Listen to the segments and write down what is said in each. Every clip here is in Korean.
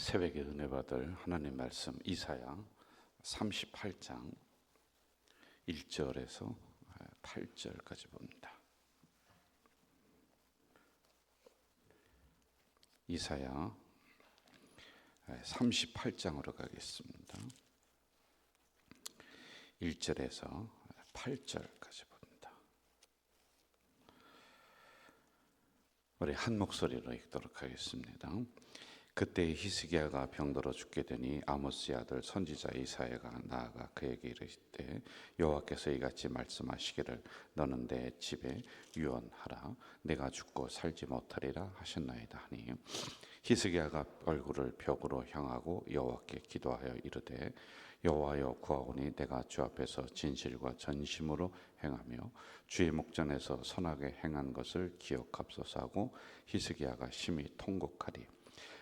새벽에 은혜 받을 하나님 말씀 이사야 38장 1절에서 8절까지 봅니다. 이사야 38장으로 가겠습니다. 1절에서 8절까지 봅니다. 우리 한 목소리로 읽도록 하겠습니다. 그때 히스기야가 병들어 죽게 되니 아모스의 아들 선지자 이사야가 나아가 그에게 이르시되 여호와께서 이같이 말씀하시기를 너는 내 집에 유언하라 내가 죽고 살지 못하리라 하셨나이다 하니 히스기야가 얼굴을 벽으로 향하고 여호와께 기도하여 이르되 여호와여 구하오니 내가 주 앞에서 진실과 전심으로 행하며 주의 목전에서 선하게 행한 것을 기억합소서 하고 히스기야가 심히 통곡하리.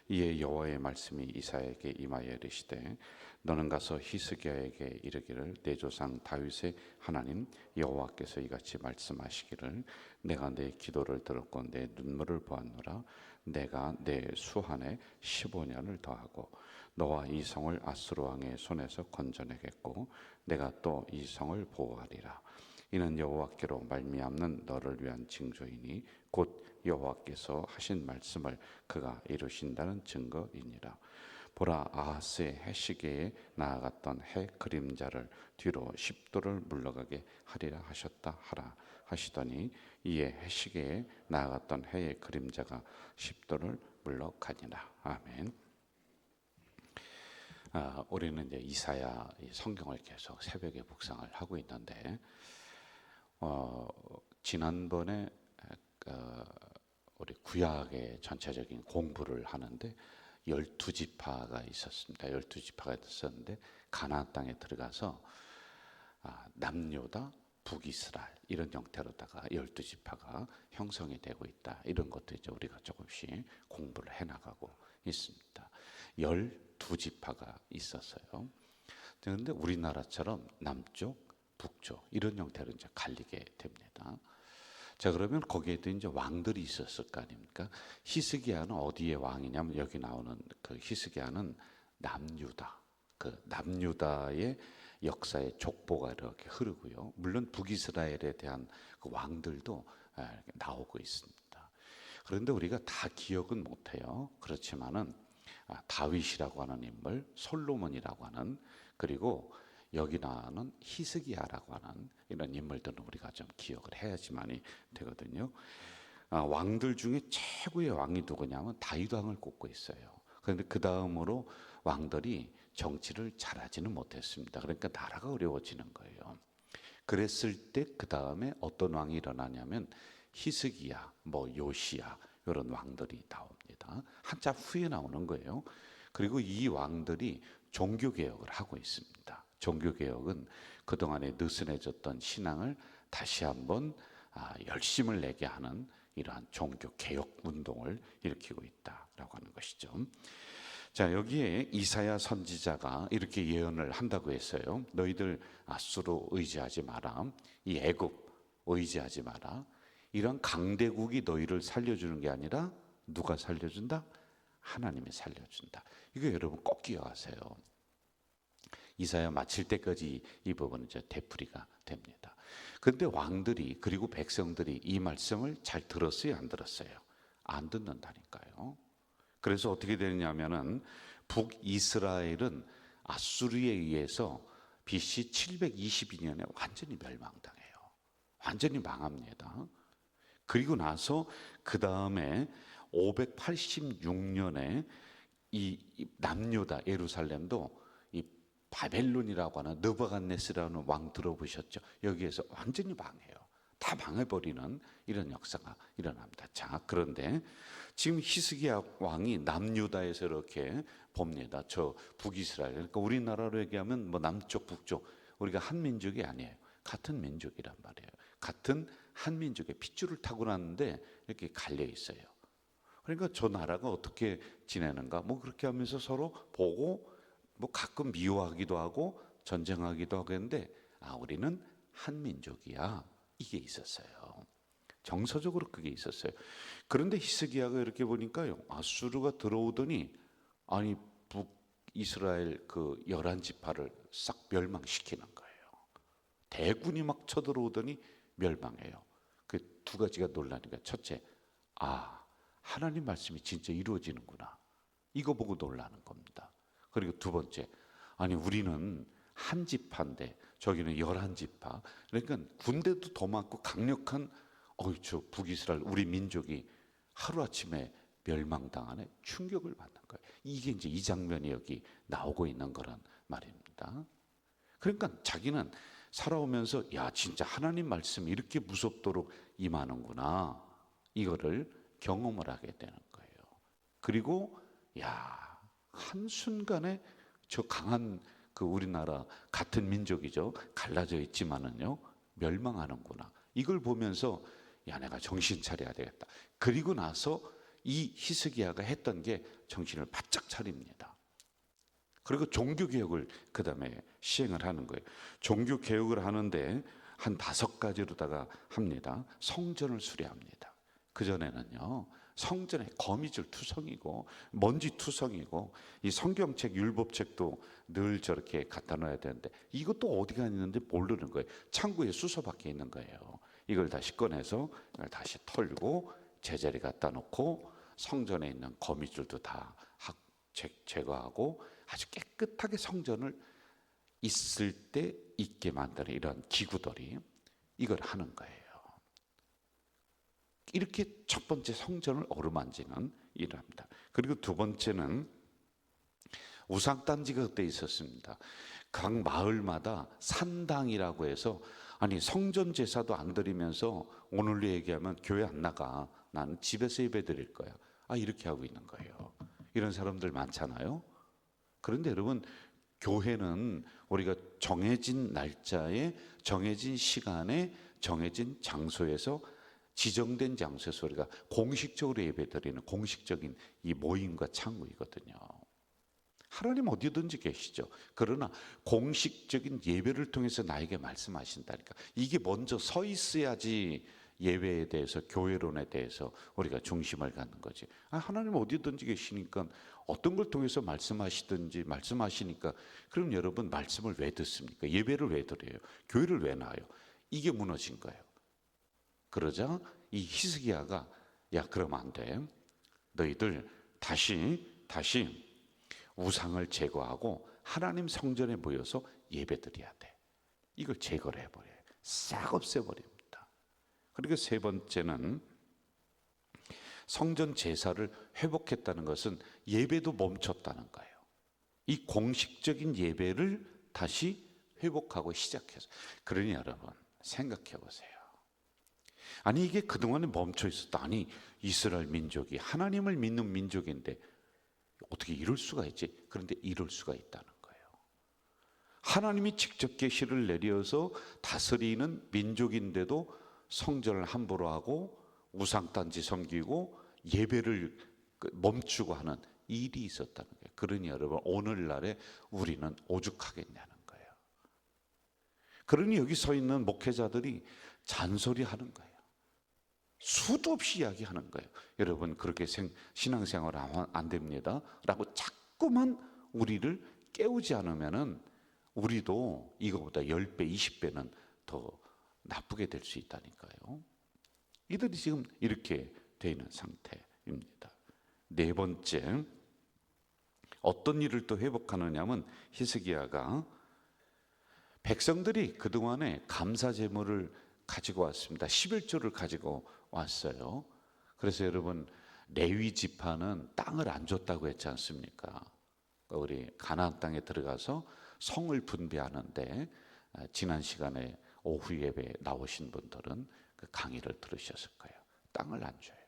이에 여호와의 말씀이 이사야에게 임하여 이르시되 너는 가서 히스기야에게 이르기를 내 조상 다윗의 하나님 여호와께서 이같이 말씀하시기를 내가 내 기도를 들었고 내 눈물을 보았노라. 내가 내 수한에 15년을 더하고 너와 이 성을 아수르 왕의 손에서 건져내겠고 내가 또 이 성을 보호하리라. 이는 여호와께로 말미암는 너를 위한 징조이니 곧 여호와께서 하신 말씀을 그가 이루신다는 증거이니라. 보라 아하스의 해 시계에 나아갔던 해 그림자를 뒤로 10도를 물러가게 하리라 하셨다 하라 하시더니 이에 해 시계에 나아갔던 해의 그림자가 10도를 물러가니라. 아멘. 우리는 이제 이사야 성경을 계속 새벽에 묵상을 하고 있는데 지난번에 우리 구약의 전체적인 공부를 하는데 12지파가 있었습니다. 12지파가 있었는데 가나안 땅에 들어가서 남유다, 북이스라엘 이런 형태로다가 12지파가 형성이 되고 있다. 이런 것도 이제 우리가 조금씩 공부를 해나가고 있습니다. 12지파가 있었어요. 그런데 우리나라처럼 남쪽, 북쪽 이런 형태로 이제 갈리게 됩니다. 자, 그러면 거기에도 이제 왕들이 있었을 거 아닙니까? 히스기야는 어디의 왕이냐면 여기 나오는 그 히스기야는 남유다. 그 남유다의 역사의 족보가 이렇게 흐르고요. 물론 북이스라엘에 대한 그 왕들도 나오고 있습니다. 그런데 우리가 다 기억은 못해요. 그렇지만은 다윗이라고 하는 인물, 솔로몬이라고 하는 그리고 여기 나오는 히스기야라고 하는 이런 인물들은 우리가 좀 기억을 해야지만이 되거든요. 왕들 중에 최고의 왕이 누구냐면 다윗 왕을 꼽고 있어요. 그런데 그 다음으로 왕들이 정치를 잘하지는 못했습니다. 그러니까 나라가 어려워지는 거예요. 그랬을 때 그 다음에 어떤 왕이 일어나냐면 히스기야, 요시야 이런 왕들이 나옵니다. 한참 후에 나오는 거예요. 그리고 이 왕들이 종교개혁을 하고 있습니다. 종교개혁은 그동안에 느슨해졌던 신앙을 다시 한번 열심을 내게 하는 이러한 종교개혁 운동을 일으키고 있다라고 하는 것이죠. 자, 여기에 이사야 선지자가 이렇게 예언을 한다고 했어요. 너희들 아수르 의지하지 마라. 이 애굽 의지하지 마라. 이런 강대국이 너희를 살려주는 게 아니라 누가 살려준다? 하나님이 살려준다. 이거 여러분 꼭 기억하세요. 이사야 마칠 때까지 이 부분은 이제 되풀이가 됩니다. 그런데 왕들이 그리고 백성들이 이 말씀을 잘 들었어요, 안 들었어요? 안 듣는다니까요. 그래서 어떻게 되느냐면은 북이스라엘은 아수르에 의해서 BC 722년에 완전히 멸망당해요. 완전히 망합니다. 그리고 나서 그 다음에 586년에 이 남유다 예루살렘도 이 바벨론이라고 하는 느부갓네스라는 왕 들어보셨죠? 여기에서 완전히 망해요. 다 망해버리는 이런 역사가 일어납니다. 자, 그런데 지금 히스기야 왕이 남유다에서 이렇게 봅니다. 저 북이스라엘, 그러니까 우리나라로 얘기하면 남쪽 북쪽 우리가 한 민족이 아니에요. 같은 민족이란 말이에요. 같은 한 민족의 핏줄을 타고 났는데 이렇게 갈려 있어요. 그러니까 저 나라가 어떻게 지내는가 그렇게 하면서 서로 보고 가끔 미워하기도 하고 전쟁하기도 하고 했는데 우리는 한 민족이야. 이게 있었어요. 정서적으로 그게 있었어요. 그런데 히스기야가 이렇게 보니까요, 아수르가 들어오더니 북이스라엘 그 11지파를 싹 멸망시키는 거예요. 대군이 막 쳐들어오더니 멸망해요. 그 두 가지가 놀라니까, 첫째, 하나님 말씀이 진짜 이루어지는구나, 이거 보고 놀라는 겁니다. 그리고 두 번째, 아니 우리는 한 지파인데 저기는 11지파, 그러니까 군대도 더 많고 강력한 저 북이스라엘 우리 민족이 하루아침에 멸망당하네, 충격을 받는 거예요. 이게 이제 이 장면이 여기 나오고 있는 거란 말입니다. 그러니까 자기는 살아오면서 야, 진짜 하나님 말씀이 이렇게 무섭도록 임하는구나, 이거를 경험을 하게 되는 거예요. 그리고 야, 한순간에 저 강한 그 우리나라 같은 민족이죠, 갈라져 있지만은요 멸망하는구나, 이걸 보면서 야, 내가 정신 차려야 되겠다. 그리고 나서 이 히스기야가 했던 게 정신을 바짝 차립니다. 그리고 종교개혁을 그 다음에 시행을 하는 거예요. 종교개혁을 하는데 한 5가지로다가 합니다. 성전을 수리합니다. 그전에는요 성전에 거미줄 투성이고 먼지 투성이고, 이 성경책 율법책도 늘 저렇게 갖다 놔야 되는데 이것도 어디가 있는지 모르는 거예요. 창고에 수소밖에 있는 거예요. 이걸 다시 꺼내서 이걸 다시 털고 제자리 갖다 놓고 성전에 있는 거미줄도 다 제거하고 아주 깨끗하게 성전을 있을 때 있게 만드는 이런 기구들이 이걸 하는 거예요. 이렇게 첫 번째 성전을 어루만지는 일을 합니다. 그리고 두 번째는 우상단지가 그때 있었습니다. 각 마을마다 산당이라고 해서, 아니 성전 제사도 안 드리면서 오늘로 얘기하면 교회 안 나가, 나는 집에서 예배 드릴 거야, 이렇게 하고 있는 거예요. 이런 사람들 많잖아요. 그런데 여러분, 교회는 우리가 정해진 날짜에 정해진 시간에 정해진 장소에서 지정된 장소에서 우리가 공식적으로 예배드리는 공식적인 이 모임과 창구이거든요. 하나님 어디든지 계시죠. 그러나 공식적인 예배를 통해서 나에게 말씀하신다니까, 이게 먼저 서 있어야지 예배에 대해서, 교회론에 대해서 우리가 중심을 갖는 거지. 하나님 어디든지 계시니까 어떤 걸 통해서 말씀하시든지 말씀하시니까, 그럼 여러분 말씀을 왜 듣습니까? 예배를 왜 드려요? 교회를 왜 나와요? 이게 무너진 거예요. 그러자 이 히스기야가 야, 그러면 안 돼. 너희들 다시 우상을 제거하고 하나님 성전에 모여서 예배드려야 돼. 이걸 제거를 해버려요. 싹 없애버립니다. 그리고 세 번째는 성전 제사를 회복했다는 것은 예배도 멈췄다는 거예요. 이 공식적인 예배를 다시 회복하고 시작해서. 그러니 여러분 생각해 보세요. 아니 이게 그동안에 멈춰 있었다. 아니 이스라엘 민족이 하나님을 믿는 민족인데 어떻게 이럴 수가 있지? 그런데 이럴 수가 있다는 거예요. 하나님이 직접 계시를 내려서 다스리는 민족인데도 성전을 함부로 하고 우상단지 섬기고 예배를 멈추고 하는 일이 있었다는 거예요. 그러니 여러분 오늘날에 우리는 오죽하겠냐는 거예요. 그러니 여기 서 있는 목회자들이 잔소리하는 거예요. 수도 없이 이야기하는 거예요. 여러분 그렇게 신앙생활 안 됩니다 라고 자꾸만 우리를 깨우지 않으면은 우리도 이거보다 10배 20배는 더 나쁘게 될 수 있다니까요. 이들이 지금 이렇게 되어 있는 상태입니다. 네 번째, 어떤 일을 또 회복하느냐면 히스기야가 백성들이 그동안에 감사 제물을 가지고 왔습니다. 11조를 가지고 왔어요. 그래서 여러분 레위 지파는 땅을 안 줬다고 했지 않습니까? 우리 가나안 땅에 들어가서 성을 분배하는데 지난 시간에 오후 예배 나오신 분들은 그 강의를 들으셨을 거예요. 땅을 안 줘요.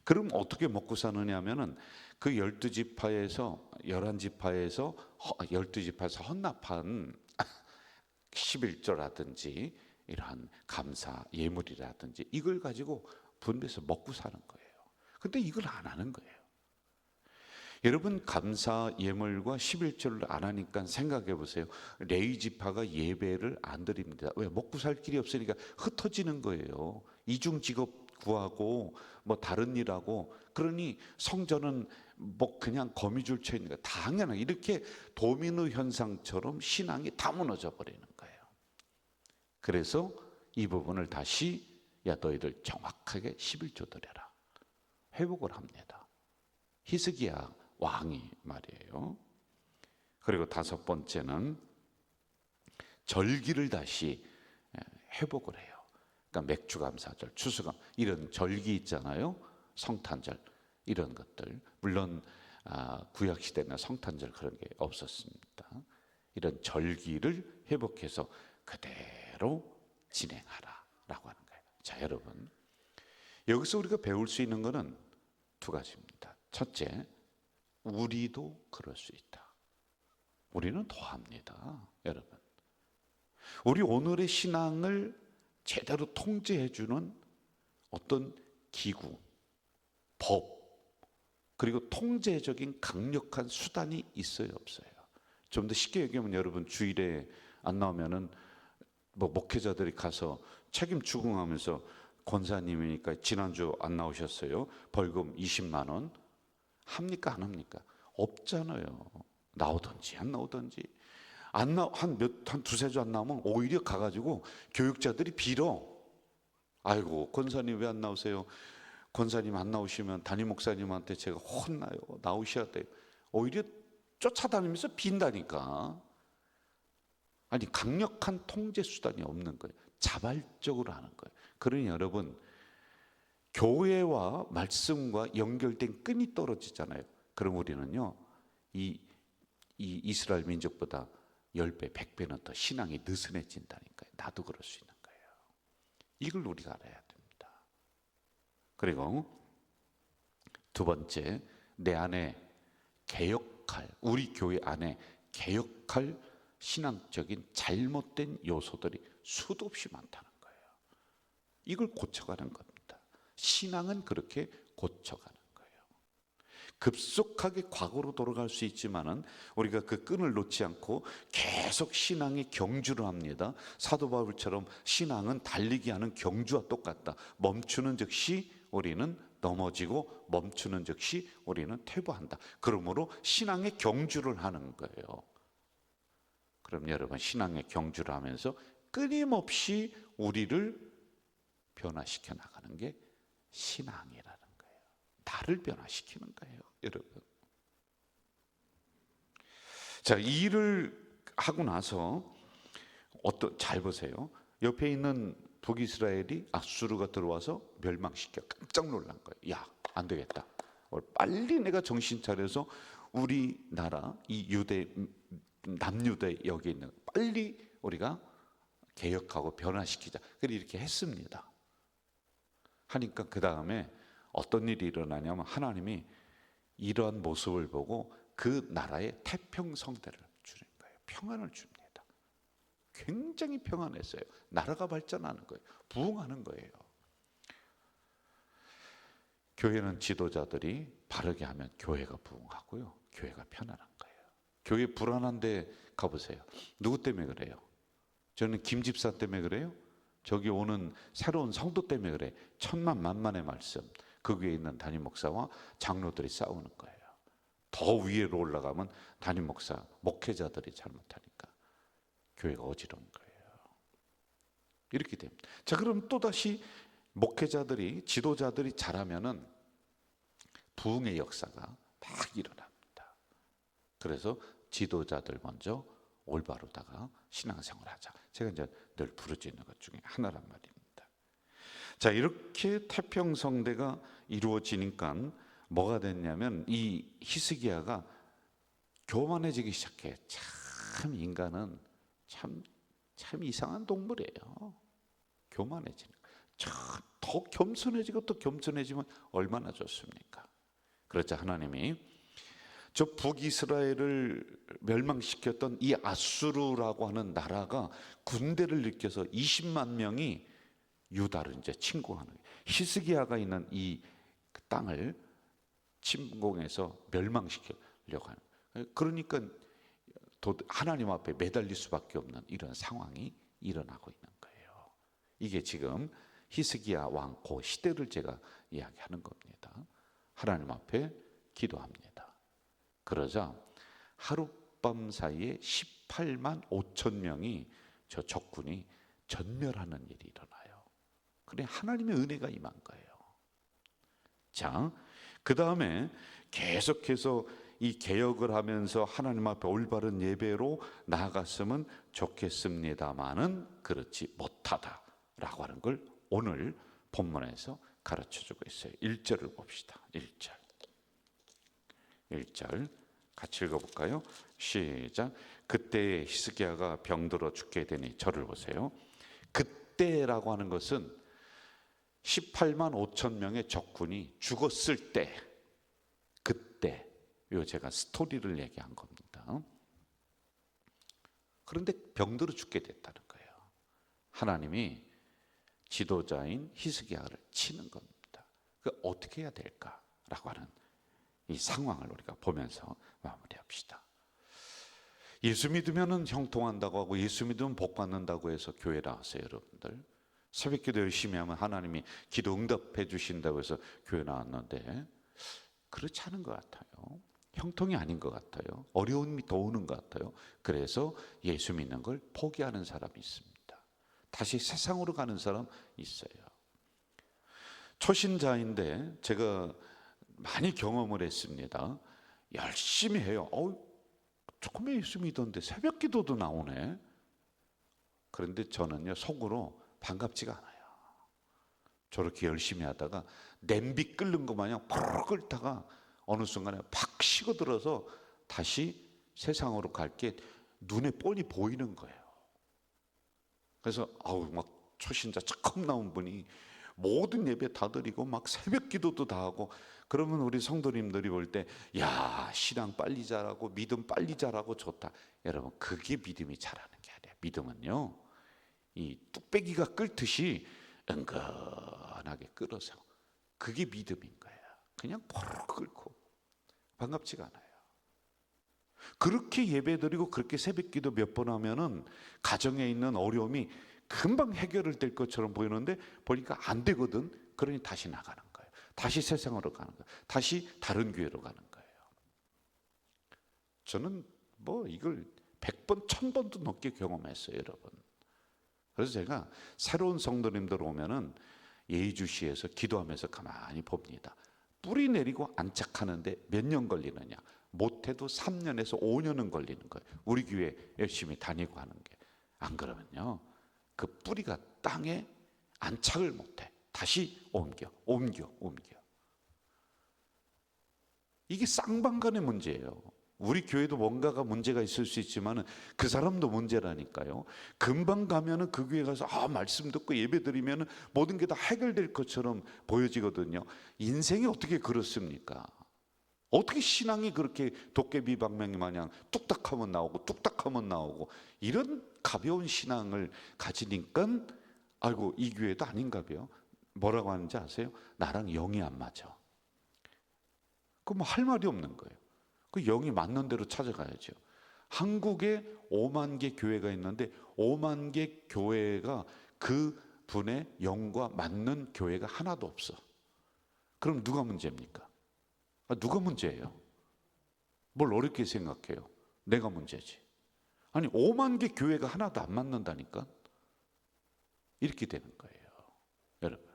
그럼 어떻게 먹고 사느냐면은 그 12지파에서 11지파에서 12지파에서 헌납한 11조라든지 이러한 감사 예물이라든지 이걸 가지고 분배해서 먹고 사는 거예요. 근데 이걸 안 하는 거예요. 여러분 감사 예물과 11조를 안 하니까 생각해 보세요. 레위 지파가 예배를 안 드립니다. 왜? 먹고 살 길이 없으니까 흩어지는 거예요. 이중 직업 구하고 뭐 다른 일하고, 그러니 성전은 뭐 그냥 거미줄 쳐 있는 거 당연하게 이렇게 도미노 현상처럼 신앙이 다 무너져 버리는 거예요. 그래서 이 부분을 다시 야 너희들 정확하게 11조 드려라 회복을 합니다. 히스기야 왕이 말이에요. 그리고 다섯 번째는 절기를 다시 회복을 해요. 그러니까 맥주감사절, 추수감 이런 절기 있잖아요. 성탄절 이런 것들 물론 구약 시대는 성탄절 그런 게 없었습니다. 이런 절기를 회복해서 그대로 진행하라라고 하는 거예요. 자, 여러분 여기서 우리가 배울 수 있는 것은 두 가지입니다. 첫째, 우리도 그럴 수 있다. 우리는 더합니다. 여러분 우리 오늘의 신앙을 제대로 통제해주는 어떤 기구, 법 그리고 통제적인 강력한 수단이 있어요 없어요? 좀 더 쉽게 얘기하면 여러분 주일에 안 나오면은 뭐 목회자들이 가서 책임 추궁하면서 권사님이니까 지난주 안 나오셨어요 벌금 20만 원 합니까 안 합니까? 없잖아요. 나오든지 안 나오든지 한 두세 주 안 나오면 오히려 가가지고 교육자들이 빌어. 아이고 권사님 왜 안 나오세요? 권사님 안 나오시면 담임 목사님한테 제가 혼나요. 나오셔야 돼요. 오히려 쫓아다니면서 빈다니까. 아니 강력한 통제 수단이 없는 거예요. 자발적으로 하는 거예요. 그러니 여러분 교회와 말씀과 연결된 끈이 떨어지잖아요. 그럼 우리는요 이 이스라엘 민족보다 10배, 100배는 더 신앙이 느슨해진다니까요. 나도 그럴 수 있는 거예요. 이걸 우리가 알아야 됩니다. 그리고 두 번째, 내 안에 개혁할, 우리 교회 안에 개혁할 신앙적인 잘못된 요소들이 수도 없이 많다는 거예요. 이걸 고쳐가는 겁니다. 신앙은 그렇게 고쳐가는 거예요. 급속하게 과거로 돌아갈 수 있지만은 우리가 그 끈을 놓지 않고 계속 신앙의 경주를 합니다. 사도 바울처럼 신앙은 달리기 하는 경주와 똑같다. 멈추는 즉시 우리는 넘어지고 멈추는 즉시 우리는 퇴보한다. 그러므로 신앙의 경주를 하는 거예요. 그럼 여러분 신앙의 경주를 하면서 끊임없이 우리를 변화시켜 나가는 게 신앙이라는 거예요. 나를 변화시키는 거예요, 여러분. 자, 이 일을 하고 나서 잘 보세요. 옆에 있는 북이스라엘이 아수르가 들어와서 멸망시켜 깜짝 놀란 거예요. 야, 안 되겠다. 빨리 내가 정신 차려서 우리나라 이 유대 남유대 여기 있는 빨리 우리가 개혁하고 변화시키자. 그래 이렇게 했습니다. 하니까 그 다음에 어떤 일이 일어나냐면 하나님이 이러한 모습을 보고 그 나라에 태평성대를 주는 거예요. 평안을 줍니다. 굉장히 평안했어요. 나라가 발전하는 거예요. 부흥하는 거예요. 교회는 지도자들이 바르게 하면 교회가 부흥하고요. 교회가 편안한 거예요. 교회 불안한데 가보세요. 누구 때문에 그래요? 저는 김 집사 때문에 그래요? 저기 오는 새로운 성도 때문에 그래. 천만만만의 말씀. 그 위에 있는 담임 목사와 장로들이 싸우는 거예요. 더 위로 올라가면 담임 목사, 목회자들이 잘못하니까 교회가 어지러운 거예요. 이렇게 됩니다. 자, 그럼 또다시 목회자들이, 지도자들이 잘하면은 부흥의 역사가 막 일어납니다. 그래서 지도자들 먼저 올바르다가 신앙생활 하자. 제가 이제 늘 부르짖는 것 중에 하나란 말입니다. 자, 이렇게 태평성대가 이루어지니까 뭐가 됐냐면 이 히스기야가 교만해지기 시작해. 참 인간은 참 이상한 동물이에요. 교만해지는 거예요. 더 겸손해지고 또 겸손해지면 얼마나 좋습니까? 그렇자 하나님이 저 북이스라엘을 멸망시켰던 이 아수르라고 하는 나라가 군대를 일으켜서 20만 명이 유다를 이제 침공하는 거예요. 히스기야가 있는 이 땅을 침공해서 멸망시키려고 하는 거예요. 그러니까 하나님 앞에 매달릴 수밖에 없는 이런 상황이 일어나고 있는 거예요. 이게 지금 히스기야 왕 그 시대를 제가 이야기하는 겁니다. 하나님 앞에 기도합니다. 그러자 하룻밤 사이에 18만 5천 명이 저 적군이 전멸하는 일이 일어나요. 그래 하나님의 은혜가 임한 거예요. 자, 그 다음에 계속해서 이 개혁을 하면서 하나님 앞에 올바른 예배로 나아갔으면 좋겠습니다마는 그렇지 못하다라고 하는 걸 오늘 본문에서 가르쳐주고 있어요. 1절을 봅시다. 1절 같이 읽어볼까요? 시작. 그때 히스기야가 병들어 죽게 되니 저를 보세요. 그때라고 하는 것은 18만 5천 명의 적군이 죽었을 때, 그때 요 제가 스토리를 얘기한 겁니다. 그런데 병들어 죽게 됐다는 거예요. 하나님이 지도자인 히스기야를 치는 겁니다. 그 어떻게 해야 될까라고 하는 이 상황을 우리가 보면서 마무리합시다. 예수 믿으면 형통한다고 하고 예수 믿으면 복 받는다고 해서 교회 나왔어요, 여러분들. 새벽기도 열심히 하면 하나님이 기도 응답해 주신다고 해서 교회 나왔는데 그렇지 않은 것 같아요. 형통이 아닌 것 같아요. 어려움이 더 오는 것 같아요. 그래서 예수 믿는 걸 포기하는 사람이 있습니다. 다시 세상으로 가는 사람 있어요. 초신자인데 제가 많이 경험을 했습니다. 열심히 해요. 조금만 예수 믿었는데 새벽 기도도 나오네. 그런데 저는요 속으로 반갑지가 않아요. 저렇게 열심히 하다가 냄비 끓는 것 마냥 푹 끓다가 어느 순간에 팍 식어들어서 다시 세상으로 갈 게 눈에 뻔히 보이는 거예요. 그래서 막 초신자 처음 나온 분이 모든 예배 다 드리고 막 새벽 기도도 다 하고 그러면 우리 성도님들이 볼 때 야 신앙 빨리 자라고 믿음 빨리 자라고 좋다. 여러분 그게 믿음이 자라는 게 아니에요. 믿음은요 이 뚝배기가 끓듯이 은근하게 끓어서 그게 믿음인 거예요. 그냥 포르르 끓고 반갑지가 않아요. 그렇게 예배드리고 그렇게 새벽기도 몇 번 하면은 가정에 있는 어려움이 금방 해결을 될 것처럼 보이는데 보니까 안 되거든. 그러니 다시 나가는 거예요. 다시 세상으로 가는 거예요. 다시 다른 교회로 가는 거예요. 저는 이걸 100번, 1000번도 넘게 경험했어요, 여러분. 그래서 제가 새로운 성도님들 오면은 예의주시에서 기도하면서 가만히 봅니다. 뿌리 내리고 안착하는데 몇 년 걸리느냐? 못해도 3년에서 5년은 걸리는 거예요. 우리 교회 열심히 다니고 하는 게. 안 그러면요 그 뿌리가 땅에 안착을 못해. 다시 옮겨. 이게 쌍방간의 문제예요. 우리 교회도 뭔가가 문제가 있을 수 있지만 그 사람도 문제라니까요. 금방 가면은 그 교회 가서 말씀 듣고 예배 드리면은 모든 게 다 해결될 것처럼 보여지거든요. 인생이 어떻게 그렇습니까? 어떻게 신앙이 그렇게 도깨비 방망이 마냥 뚝딱하면 나오고 이런 가벼운 신앙을 가지니까 아이고 이 교회도 아닌가 봐요. 뭐라고 하는지 아세요? 나랑 영이 안 맞아. 그럼 할 말이 없는 거예요. 그 영이 맞는 대로 찾아가야죠. 한국에 5만 개 교회가 있는데 5만 개 교회가 그 분의 영과 맞는 교회가 하나도 없어. 그럼 누가 문제입니까? 누가 문제예요? 뭘 어렵게 생각해요? 내가 문제지. 아니 5만 개 교회가 하나도 안 맞는다니까. 이렇게 되는 거예요, 여러분.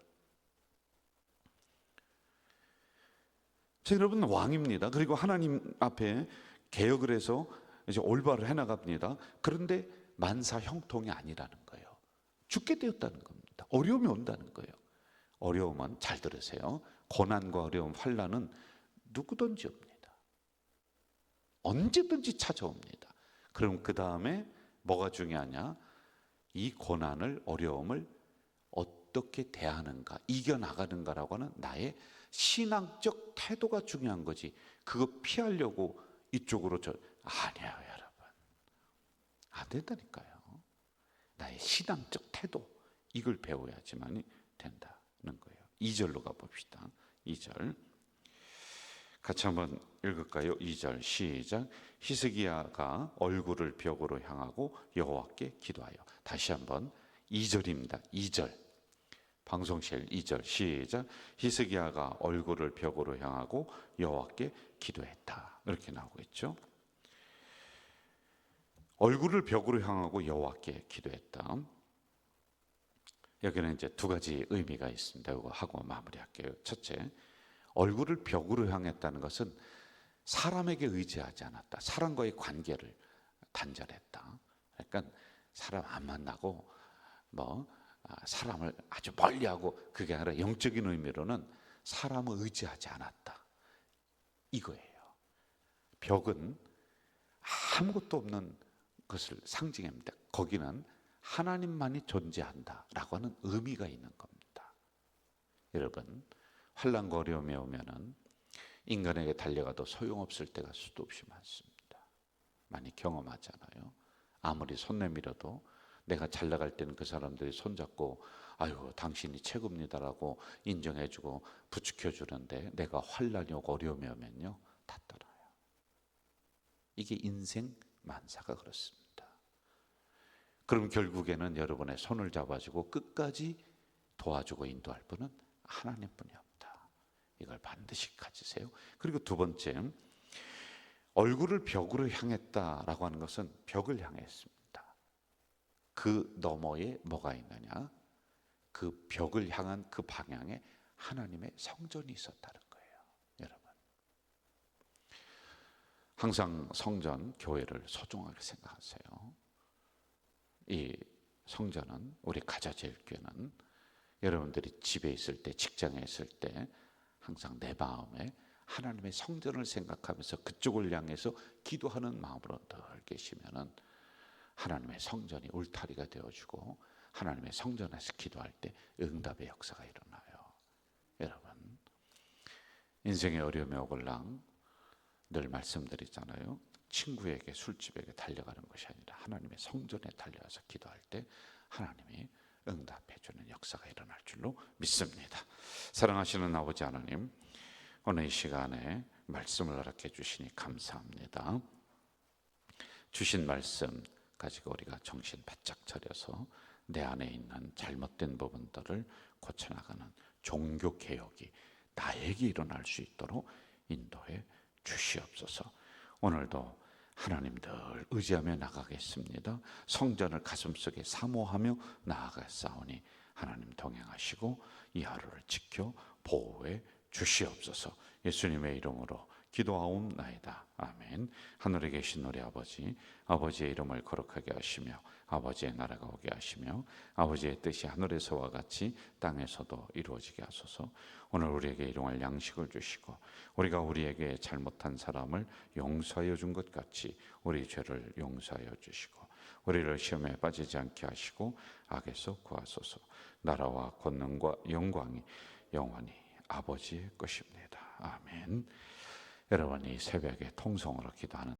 여러분 왕입니다. 그리고 하나님 앞에 개혁을 해서 이제 올바를 해나갑니다. 그런데 만사 형통이 아니라는 거예요. 죽게 되었다는 겁니다. 어려움이 온다는 거예요. 어려움은 잘 들으세요. 고난과 어려움, 환난은 누구든지 옵니다. 언제든지 찾아옵니다. 그럼 그 다음에 뭐가 중요하냐? 이 고난을 어려움을 어떻게 대하는가, 이겨나가는가라고 하는 나의 신앙적 태도가 중요한 거지. 그거 피하려고 이쪽으로 아니에요, 여러분. 안 된다니까요. 나의 신앙적 태도 이걸 배워야지만 된다는 거예요. 2절로 가봅시다. 2절 같이 한번 읽을까요? 2절 시작. 히스기야가 얼굴을 벽으로 향하고 여호와께 기도하여. 다시 한번 2절입니다. 2절 방송실 2절 시작. 히스기야가 얼굴을 벽으로 향하고 여호와께 기도했다. 이렇게 나오고 있죠. 얼굴을 벽으로 향하고 여호와께 기도했다. 여기는 이제 두 가지 의미가 있습니다. 이거 하고 마무리할게요. 첫째, 얼굴을 벽으로 향했다는 것은 사람에게 의지하지 않았다. 사람과의 관계를 단절했다. 그러니까 사람 안 만나고 사람을 아주 멀리하고, 그게 아니라 영적인 의미로는 사람을 의지하지 않았다, 이거예요. 벽은 아무것도 없는 것을 상징합니다. 거기는 하나님만이 존재한다라고 하는 의미가 있는 겁니다. 여러분, 환난과 어려움이 오면은 인간에게 달려가도 소용없을 때가 수도 없이 많습니다. 많이 경험하잖아요. 아무리 손 내밀어도 내가 잘 나갈 때는 그 사람들이 손잡고 아유 당신이 최고입니다라고 인정해주고 부추겨주는데, 내가 환난이 오고 어려움이 오면요 다 떠나요. 이게 인생 만사가 그렇습니다. 그럼 결국에는 여러분의 손을 잡아주고 끝까지 도와주고 인도할 분은 하나님뿐이 없다. 이걸 반드시 가지세요. 그리고 두 번째, 얼굴을 벽으로 향했다라고 하는 것은 벽을 향했습니다. 그 너머에 뭐가 있느냐? 그 벽을 향한 그 방향에 하나님의 성전이 있었다는 거예요. 여러분, 항상 성전, 교회를 소중하게 생각하세요. 이 성전은, 우리 가자제일교회는 여러분들이 집에 있을 때, 직장에 있을 때 항상 내 마음에 하나님의 성전을 생각하면서 그쪽을 향해서 기도하는 마음으로 늘 계시면은 하나님의 성전이 울타리가 되어주고 하나님의 성전에서 기도할 때 응답의 역사가 일어나요. 여러분, 인생의 어려움이 오글랑 늘 말씀드리잖아요. 친구에게, 술집에게 달려가는 것이 아니라 하나님의 성전에 달려와서 기도할 때 하나님이 응답해주는 역사가 일어날 줄로 믿습니다. 사랑하시는 아버지 하나님, 오늘 이 시간에 말씀을 허락해 주시니 감사합니다. 주신 말씀 가지고 우리가 정신 바짝 차려서 내 안에 있는 잘못된 부분들을 고쳐나가는 종교개혁이 나에게 일어날 수 있도록 인도해 주시옵소서. 오늘도 하나님 늘 의지하며 나가겠습니다. 성전을 가슴속에 사모하며 나아가사오니 하나님 동행하시고 이 하루를 지켜 보호해 주시옵소서. 예수님의 이름으로 기도하옵나이다. 아멘. 하늘에 계신 우리 아버지, 아버지의 이름을 거룩하게 하시며 아버지의 나라가 오게 하시며 아버지의 뜻이 하늘에서와 같이 땅에서도 이루어지게 하소서. 오늘 우리에게 일용할 양식을 주시고 우리가 우리에게 잘못한 사람을 용서하여 준 것 같이 우리 죄를 용서하여 주시고 우리를 시험에 빠지지 않게 하시고 악에서 구하소서. 나라와 권능과 영광이 영원히 아버지의 것입니다. 아멘. 여러분이 새벽에 통성으로 기도하는